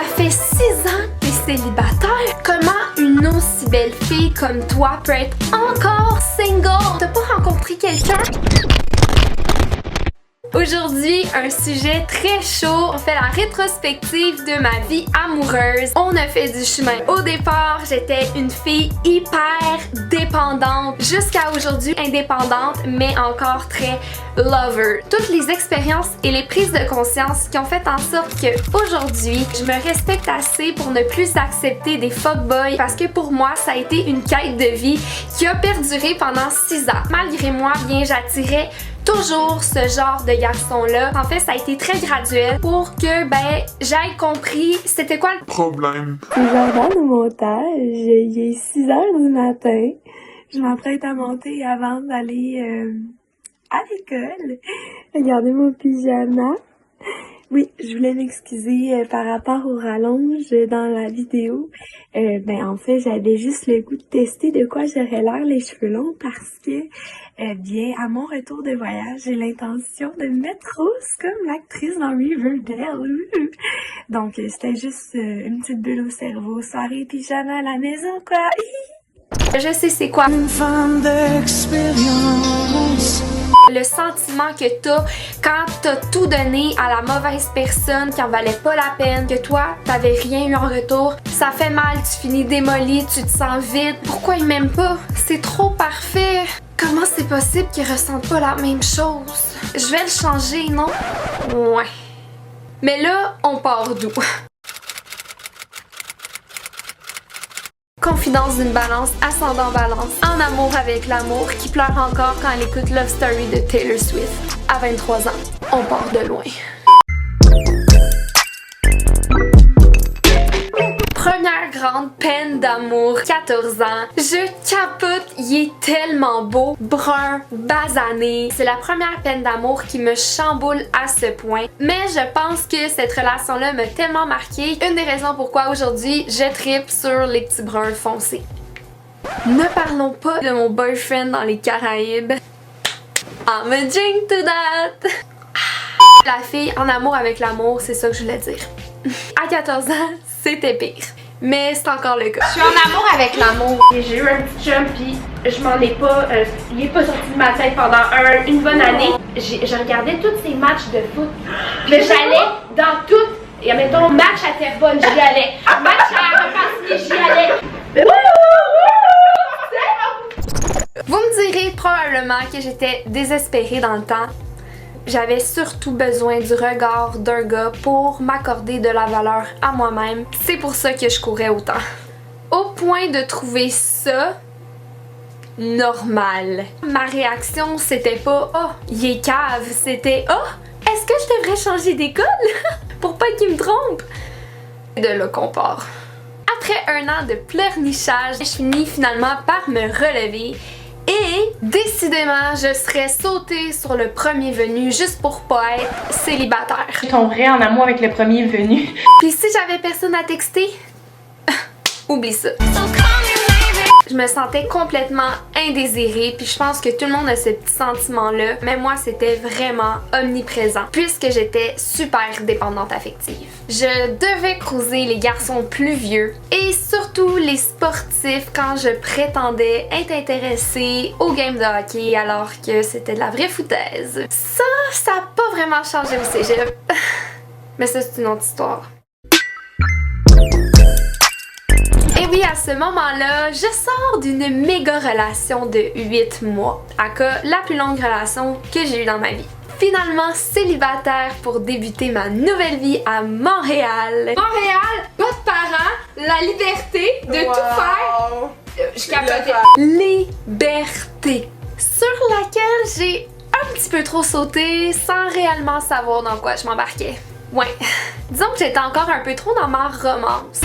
Ça fait 6 ans que t'es célibataire. Comment une aussi belle fille comme toi peut être encore single? T'as pas rencontré quelqu'un? Aujourd'hui, un sujet très chaud. On fait la rétrospective de ma vie amoureuse. On a fait du chemin. Au départ, j'étais une fille hyper dépendante. Jusqu'à aujourd'hui, indépendante, mais encore très lover. Toutes les expériences et les prises de conscience qui ont fait en sorte que aujourd'hui, je me respecte assez pour ne plus accepter des fuckboys parce que pour moi, ça a été une quête de vie qui a perduré pendant 6 ans. Malgré moi, bien, j'attirais toujours ce genre de garçon-là. En fait, ça a été très graduel pour que, j'aille compris c'était quoi le problème. J'entends au montage, il est 6h du matin. Je m'apprête à monter avant d'aller à l'école. Regardez mon pyjama. Oui, je voulais m'excuser par rapport au rallonge dans la vidéo. En fait, j'avais juste le goût de tester de quoi j'aurais l'air les cheveux longs parce que, à mon retour de voyage, j'ai l'intention de me mettre rose comme l'actrice dans Riverdale. Donc, c'était juste une petite bulle au cerveau. Soirée pyjama à la maison, quoi. Je sais c'est quoi. Une femme d'expérience. Le sentiment que t'as quand t'as tout donné à la mauvaise personne qui en valait pas la peine, que toi, t'avais rien eu en retour, ça fait mal, tu finis démoli, tu te sens vide. Pourquoi il m'aime pas? C'est trop parfait. Comment c'est possible qu'il ressente pas la même chose? Je vais le changer, non? Ouais. Mais là, on part d'où? Confidence d'une balance, ascendant balance, en amour avec l'amour, qui pleure encore quand elle écoute Love Story de Taylor Swift. À 23 ans, on part de loin. Première grande peine d'amour, 14 ans. Je capote, il est tellement beau, brun, basané. C'est la première peine d'amour qui me chamboule à ce point. Mais je pense que cette relation-là m'a tellement marquée. Une des raisons pourquoi aujourd'hui je trippe sur les petits bruns foncés. Ne parlons pas de mon boyfriend dans les Caraïbes. I'm a drink to that. La fille en amour avec l'amour, c'est ça que je voulais dire. À 14 ans, c'était pire. Mais c'est encore le cas. Je suis en amour avec l'amour. J'ai eu un petit chum pis je m'en ai pas... il est pas sorti de ma tête pendant une bonne année. Je regardais tous ces matchs de foot. Mais j'allais dans tout. Et mettons, match à Terrebonne, j'y allais. Match à Repentigny, j'y allais. Vous me direz probablement que j'étais désespérée dans le temps. J'avais surtout besoin du regard d'un gars pour m'accorder de la valeur à moi-même. C'est pour ça que je courais autant. Au point de trouver ça normal. Ma réaction, c'était pas « Oh, il est cave », c'était « Oh, est-ce que je devrais changer d'école pour pas qu'il me trompe ?» De là qu'on part. Après 1 an de pleurnichage, je finis finalement par me relever. Et décidément, je serais sautée sur le premier venu juste pour pas être célibataire. Je tomberais en amour avec le premier venu. Puis si j'avais personne à texter, oublie ça. Je me sentais complètement indésirée, puis je pense que tout le monde a ce petit sentiment-là, mais moi c'était vraiment omniprésent, puisque j'étais super dépendante affective. Je devais cruiser les garçons plus vieux, et surtout les sportifs quand je prétendais être intéressée aux games de hockey, alors que c'était de la vraie foutaise. Ça a pas vraiment changé au cégep. Mais ça c'est une autre histoire. Et oui, à ce moment-là, je sors d'une méga relation de 8 mois. À cas, la plus longue relation que j'ai eue dans ma vie. Finalement célibataire pour débuter ma nouvelle vie à Montréal. Montréal, pas de parents, la liberté de tout faire. Je capotais. Liberté. Sur laquelle j'ai un petit peu trop sauté sans réellement savoir dans quoi je m'embarquais. Ouais, disons que j'étais encore un peu trop dans ma romance.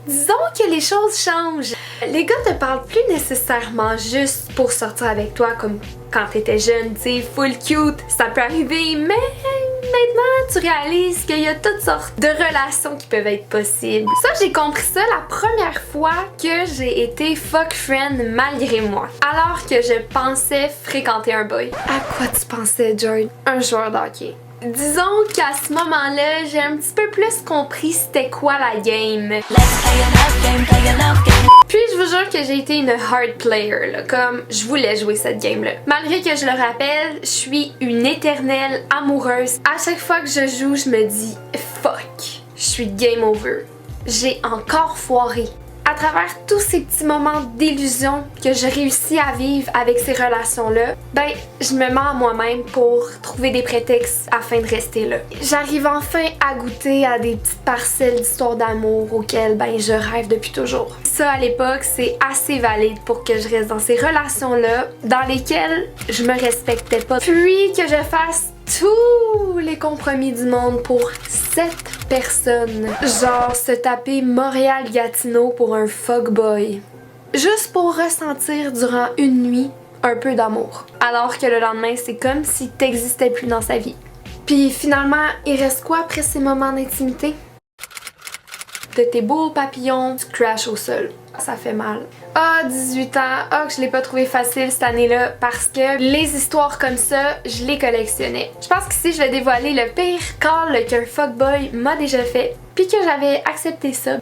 Disons que les choses changent. Les gars te parlent plus nécessairement juste pour sortir avec toi comme quand t'étais jeune, tu sais, full cute, ça peut arriver, mais maintenant tu réalises qu'il y a toutes sortes de relations qui peuvent être possibles. Ça, j'ai compris ça la première fois que j'ai été fuck friend malgré moi, alors que je pensais fréquenter un boy. À quoi tu pensais, Jordan? Un joueur de hockey. Disons qu'à ce moment-là, j'ai un petit peu plus compris c'était quoi la game. Puis je vous jure que j'ai été une hard player, là, comme je voulais jouer cette game-là. Malgré que je le rappelle, je suis une éternelle amoureuse. À chaque fois que je joue, je me dis fuck, je suis game over. J'ai encore foiré. À travers tous ces petits moments d'illusion que je réussis à vivre avec ces relations-là, ben, je me mens à moi-même pour trouver des prétextes afin de rester là. J'arrive enfin à goûter à des petites parcelles d'histoire d'amour auxquelles, ben, je rêve depuis toujours. Ça, à l'époque, c'est assez valide pour que je reste dans ces relations-là dans lesquelles je me respectais pas. Puis que je fasse tous les compromis du monde pour cette personne. Genre se taper Montréal-Gatineau pour un fuckboy. Juste pour ressentir durant une nuit un peu d'amour. Alors que le lendemain, c'est comme si t'existais plus dans sa vie. Puis finalement, il reste quoi après ces moments d'intimité? De tes beaux papillons, tu crashes au sol. Ça fait mal. Ah, 18 ans, ah, que je l'ai pas trouvé facile cette année-là parce que les histoires comme ça, je les collectionnais. Je pense qu'ici, je vais dévoiler le pire call qu'un fuckboy m'a déjà fait, puis que j'avais accepté ça.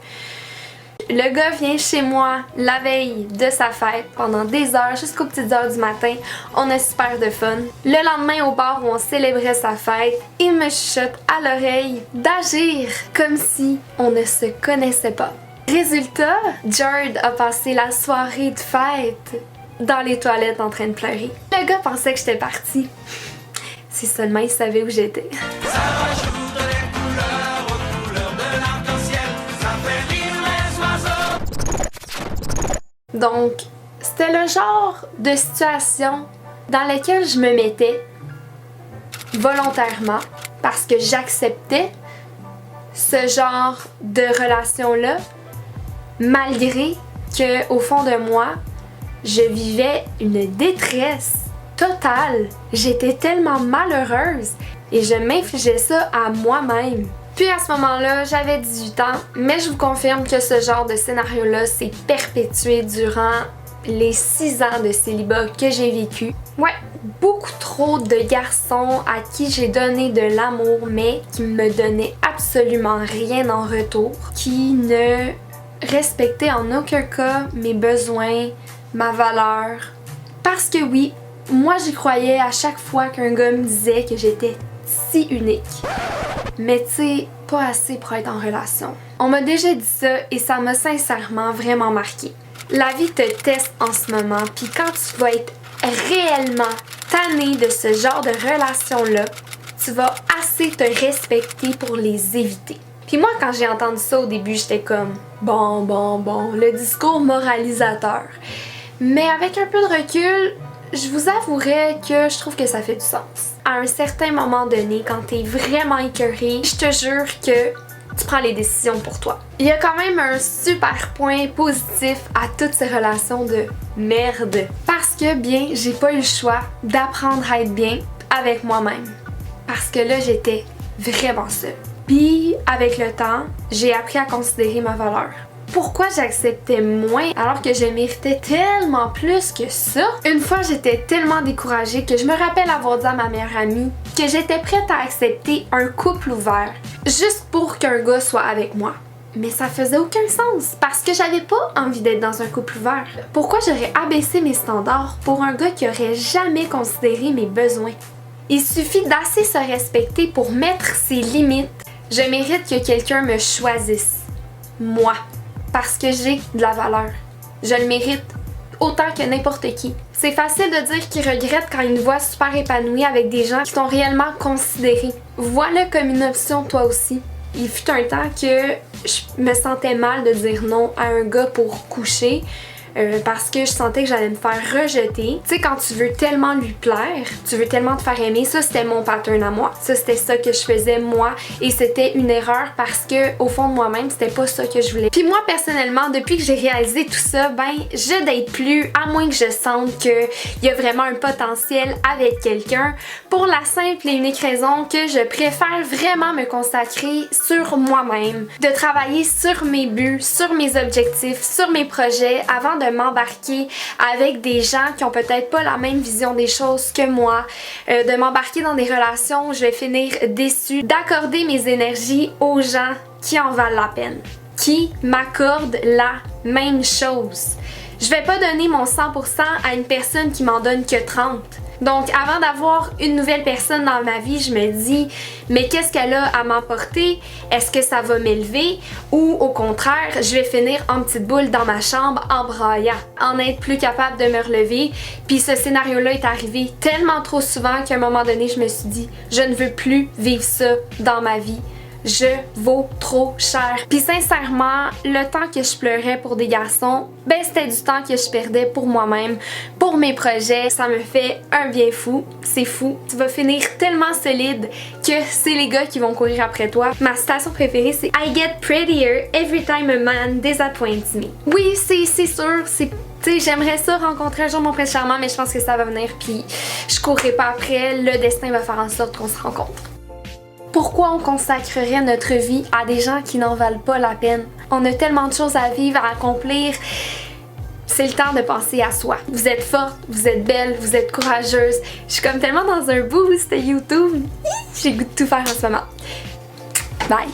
Le gars vient chez moi la veille de sa fête pendant des heures jusqu'aux petites heures du matin. On a super de fun. Le lendemain au bar où on célébrait sa fête, il me chuchote à l'oreille d'agir comme si on ne se connaissait pas. Résultat, Jared a passé la soirée de fête dans les toilettes en train de pleurer. Le gars pensait que j'étais partie. Si seulement il savait où j'étais. Donc, c'était le genre de situation dans laquelle je me mettais volontairement parce que j'acceptais ce genre de relation-là, malgré que au fond de moi, je vivais une détresse totale. J'étais tellement malheureuse et je m'infligeais ça à moi-même. Puis à ce moment-là, j'avais 18 ans, mais je vous confirme que ce genre de scénario-là s'est perpétué durant les 6 ans de célibat que j'ai vécu. Ouais, beaucoup trop de garçons à qui j'ai donné de l'amour, mais qui me donnaient absolument rien en retour, qui ne respectaient en aucun cas mes besoins, ma valeur. Parce que oui, moi j'y croyais à chaque fois qu'un gars me disait que j'étais si unique. Mais tu sais, pas assez pour être en relation. On m'a déjà dit ça et ça m'a sincèrement vraiment marqué. La vie te teste en ce moment, puis quand tu vas être réellement tanné de ce genre de relation-là, tu vas assez te respecter pour les éviter. Puis moi, quand j'ai entendu ça au début, j'étais comme bon, le discours moralisateur. Mais avec un peu de recul, je vous avouerais que je trouve que ça fait du sens. À un certain moment donné, quand t'es vraiment écœuré, je te jure que tu prends les décisions pour toi. Il y a quand même un super point positif à toutes ces relations de merde. Parce que, bien, j'ai pas eu le choix d'apprendre à être bien avec moi-même. Parce que là, j'étais vraiment seule. Puis, avec le temps, j'ai appris à considérer ma valeur. Pourquoi j'acceptais moins alors que je méritais tellement plus que ça? Une fois, j'étais tellement découragée que je me rappelle avoir dit à ma meilleure amie que j'étais prête à accepter un couple ouvert juste pour qu'un gars soit avec moi. Mais ça faisait aucun sens parce que j'avais pas envie d'être dans un couple ouvert. Pourquoi j'aurais abaissé mes standards pour un gars qui aurait jamais considéré mes besoins? Il suffit d'assez se respecter pour mettre ses limites. Je mérite que quelqu'un me choisisse. Moi. Parce que j'ai de la valeur. Je le mérite autant que n'importe qui. C'est facile de dire qu'ils regrettent quand ils nous voient super épanouis avec des gens qui t'ont réellement considéré. Vois-le comme une option toi aussi. Il fut un temps que je me sentais mal de dire non à un gars pour coucher. Parce que je sentais que j'allais me faire rejeter. Tu sais, quand tu veux tellement lui plaire, tu veux tellement te faire aimer, ça c'était mon pattern à moi. Ça c'était ça que je faisais moi et c'était une erreur parce que au fond de moi-même, c'était pas ça que je voulais. Puis moi personnellement, depuis que j'ai réalisé tout ça, ben je date plus à moins que je sente qu'il y a vraiment un potentiel avec quelqu'un pour la simple et unique raison que je préfère vraiment me consacrer sur moi-même, de travailler sur mes buts, sur mes objectifs, sur mes projets avant de de m'embarquer avec des gens qui ont peut-être pas la même vision des choses que moi, de m'embarquer dans des relations où je vais finir déçue, d'accorder mes énergies aux gens qui en valent la peine, qui m'accordent la même chose. Je vais pas donner mon 100% à une personne qui m'en donne que 30. Donc avant d'avoir une nouvelle personne dans ma vie, je me dis mais qu'est-ce qu'elle a à m'apporter? Est-ce que ça va m'élever? Ou au contraire, je vais finir en petite boule dans ma chambre en braillant, en être plus capable de me relever. Puis ce scénario-là est arrivé tellement trop souvent qu'à un moment donné, je me suis dit je ne veux plus vivre ça dans ma vie. Je vaux trop cher. Puis sincèrement, le temps que je pleurais pour des garçons, ben c'était du temps que je perdais pour moi-même, pour mes projets. Ça me fait un bien fou. C'est fou. Tu vas finir tellement solide que c'est les gars qui vont courir après toi. Ma citation préférée, c'est I get prettier every time a man disappoints me. Oui, c'est sûr, c'est... T'sais, j'aimerais ça rencontrer un jour mon prince charmant, mais je pense que ça va venir, puis je courrai pas après. Le destin va faire en sorte qu'on se rencontre. Pourquoi on consacrerait notre vie à des gens qui n'en valent pas la peine? On a tellement de choses à vivre, à accomplir. C'est le temps de penser à soi. Vous êtes forte, vous êtes belle, vous êtes courageuse. Je suis comme tellement dans un boost YouTube. J'ai le goût de tout faire en ce moment. Bye!